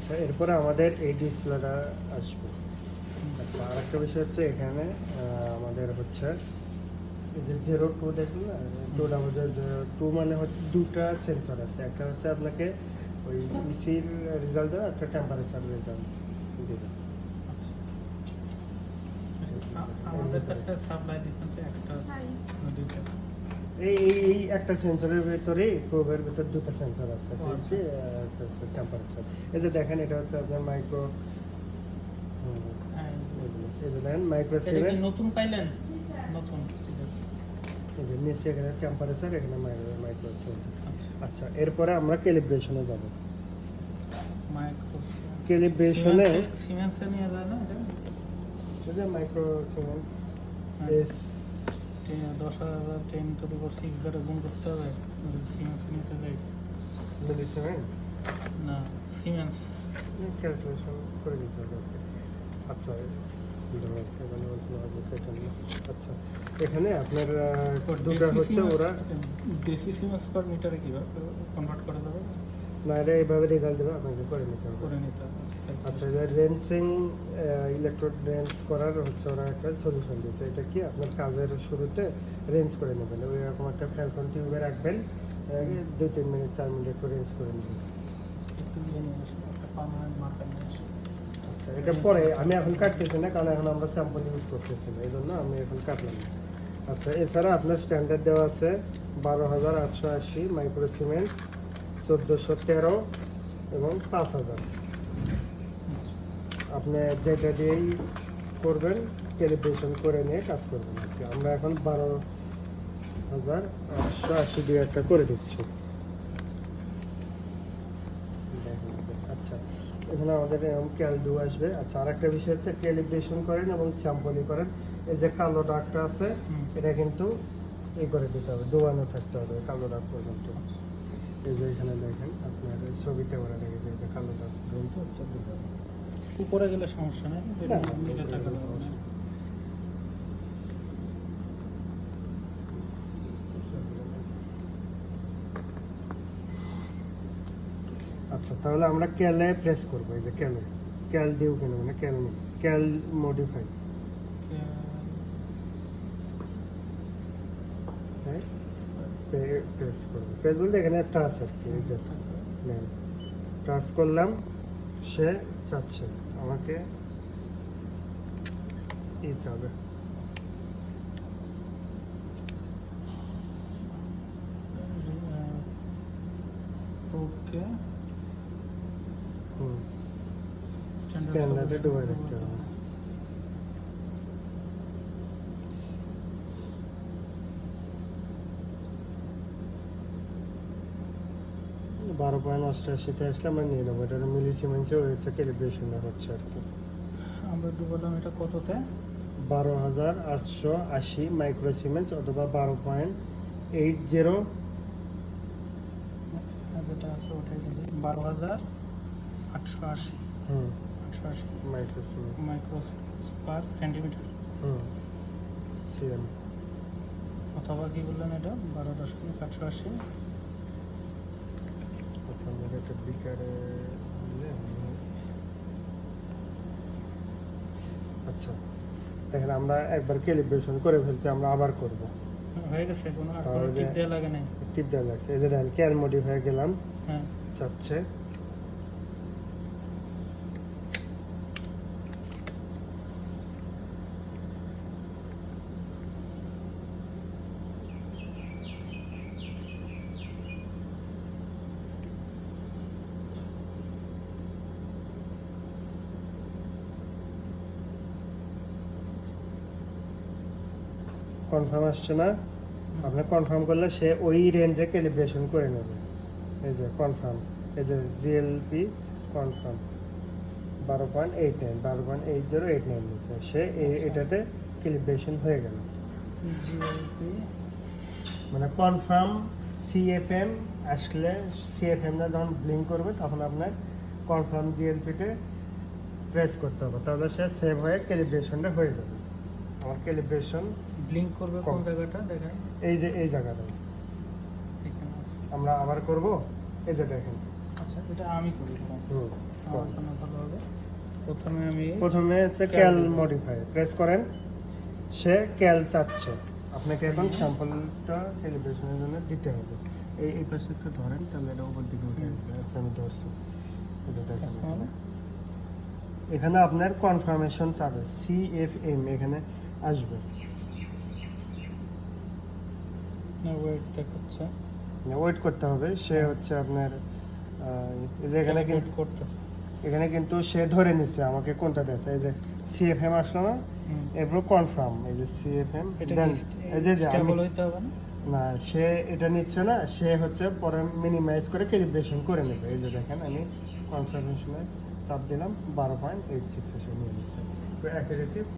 আচ্ছা, এরপরে আমাদের এই ডিসপ্লেটা আসবে। আচ্ছা, আরেকটা বিষয় হচ্ছে এখানে আমাদের হচ্ছে এই যে 02 দেখুন না, 20002 মানে হচ্ছে দুটা সেন্সর আছে। একটা হচ্ছে আপনাকে ওই ইসির রেজাল্ট দেওয়া, একটা টেম্পারেচার রেজাল্ট দেবে। আমাদের কাছে সাপ্লাই দিচ্ছেন তো একটা না দুইটা? এই একটা সেন্সরের ভেতরে প্রোবের ভেতর দুটো সেন্সর আছে, আচ্ছা। টেম্পারেচার। এই যে দেখেন, এটা হচ্ছে আপনার মাইক্রো, হ্যাঁ, এই যে দেখেন মাইক্রো এটা কি সিমেন্স। নতুন পাইলেন? নতুন, ঠিক আছে। এই যে নিচে এখানে টেম্পারেচার, এখানে মাইক্রো সেন্সর। আচ্ছা, আচ্ছা, এরপরে আমরা ক্যালিব্রেশনে যাব। মাইক্রো ক্যালিব্রেশনে সিমেন্সে নিয়ে যায় না এটা? যদি মাইক্রো সিমেন্স হ্যাঁ। এস 10,000 10⁶ দ্বারা গুণ করতে হবে সিমেন্স নিতে যাই। মিলি সিমেন্স না, সিমেন্স। ক্যালকুলেশন করে দিতে হবে ওকে। আচ্ছা, আচ্ছা, এখানে আপনার দুটো হচ্ছে ওরা দেশি সিমেন্স পার মিটারে কীভাবে কনভার্ট করে দেবে? না, এটা এইভাবে রেজাল্ট দেবে, আপনাকে করে নিতে হবে। করে নিতে হবে। আচ্ছা, এটা রেঞ্জিং ইলেকট্রোড রেঞ্জ করার হচ্ছে ওরা একটা সলিউশন দিয়েছে। এটা কি আপনার কাজের শুরুতে রেঞ্জ করে নেবেন, ওই রকম একটা ফ্যালকন টিউবে রাখবেন, আগে 2-3 মিনিট 4 মিনিট একটু রেঞ্জ করে নেবেন। একটু নিয়ে নিয়ে আসুন, একটা পার্মানেন্ট মার্কার নিয়ে আসুন। আচ্ছা, এটা পরে আমি এখন কাটতেছি না, কারণ এখন আমরা স্যাম্পল ইউজ করতেছি না, এই জন্য আমি এখন কাটলাম না। আচ্ছা, এছাড়া আপনার স্ট্যান্ডার্ড দেওয়া আছে 12,880 মাইক্রো সিমেন্স, 1413 এবং 5,000। আপনি যেটা দিয়েই করবেন, ক্যালিব্রেশন করে নিয়ে কাজ করবেন আর কি। আমরা এখন 12,880 দিয়ে একটা করে দিচ্ছি। আচ্ছা, এখানে আমাদের এরকম ক্যালডু আসবে। আচ্ছা, আর একটা বিষয় হচ্ছে ক্যালিব্রেশন করেন এবং স্যাম্পলই করেন, এই যে কালো দাগটা আছে এটা কিন্তু করে দিতে হবে, ডোবানো থাকতে হবে কালো দাগ পর্যন্ত। এই যে এখানে দেখেন আপনার ছবিতে ওরা দেখেছে, এই যে কালো দাগ পর্যন্ত হচ্ছে ডোবানো। উপরে গেলে সমস্যা নেই, না, নিচে টাকা দেবো না। আচ্ছা, তাহলে আমরা ক্যালে প্রেস করবো। এই যে ক্যাল দিও কেন, মানে ক্যাল মডিফাই, হ্যাঁ, প্রেস করবো। প্রেস বলতে এখানে টাচ আর কি, এই যে টাচ করলাম, সে চাচ্ছে আমাকে চাবে। ওকে, স্ট্যান্ডার্ডে ডুবাই রাখতে হবে। বারো পয়েন্ট অষ্টাশিতে আসলে আমরা নিয়ে নেবো। এটা মিলি সিমেন্সে হচ্ছে ক্যালিব্রেশনটা হচ্ছে আর কি। আমরা ডুবালাম এটা কততে? 12,880 মাইক্রো সিমেন্স অথবা 12.80। যেটা আছে ওটাই দিলে 12,880 880 মাইক্রো সিমেন্স মাইক্রো পার সেন্টিমিটার সিএম। অথবা কি বললেন এটা 12.880। আচ্ছা, আমরা একটা বিকারে আচ্ছা, দেখেন আমরা একবার ক্যালিব্রেশন করে ফেলছি, আমরা আবার করব। হয়ে গেছে, কোনো আর কোনো তাহলে টিপ দেওয়া লাগে নাই? টিপ দেওয়া লাগছে। এই যে দেখেন ক্যাল মডিফাই গেলাম, হ্যাঁ, চাচ্ছে কনফার্ম আসছে না। আপনি কনফার্ম করলে সে ওই রেঞ্জে ক্যালিব্রেশন করে নেবে। এই যে কনফার্ম, এই যে জিএলপি কনফার্ম 12.89 নিচ্ছে, সে এটাতে ক্যালিব্রেশন হয়ে গেল। জিএলপি মানে কনফার্ম সিএফএম আসলে, সিএফএমটা যখন ব্লিঙ্ক করবে তখন আপনার কনফার্ম জিএলপিতে প্রেস করতে হবে, তাহলে সে সেভ হয়ে ক্যালিব্রেশনটা হয়ে যাবে। আমার ক্যালিব্রেশন ব্লিঙ্ক করবে কোন জায়গাটা দেখেন? এই যে এই জায়গাটা এখানে আছে। আমরা আবার করব, এই যে দেখেন। আচ্ছা, এটা আমি করি। হুম আমার জন্য ভালো হবে। প্রথমে আমি প্রথমে হচ্ছে Cal ক্যাল দিবো। মডিফাই প্রেস করেন, সে ক্যাল চাচ্ছে, আপনাকে এখন স্যাম্পলটা ক্যালিব্রেশনের জন্য দিতে হবে। এই পাশে একটু ধরেন, তাহলে এটা উপর দিকে উঠে আসবে। আচ্ছা আমি ধরছি, এই যে দেখেন এখন এখানে আপনার কনফার্মেশন চাবে, CFM এখানে আসবে। ওয়েট দেখাচ্ছে, ওয়েট করতে হবে, সে হচ্ছে আপনার এই যে এখানে ক্যালকুলেট করতেছে। এখানে কিন্তু সে ধরে নিচ্ছে আমাকে কোনটা দিয়েছে। এই যে CFM আসলো না, এরপর কনফার্ম, এই যে CFM এটা দেন, এই যে স্টেবল হইতে হবে না? না, সে এটা নিচ্ছে না, সে হচ্ছে পরে মিনিমাইজ করে ক্যালিব্রেশন করে নেবে। এই যে দেখেন আমি কনফার্মেশনে চাপ দিলাম, 12.86 এসে নিয়ে নিচ্ছে। তো অ্যাকুরেসি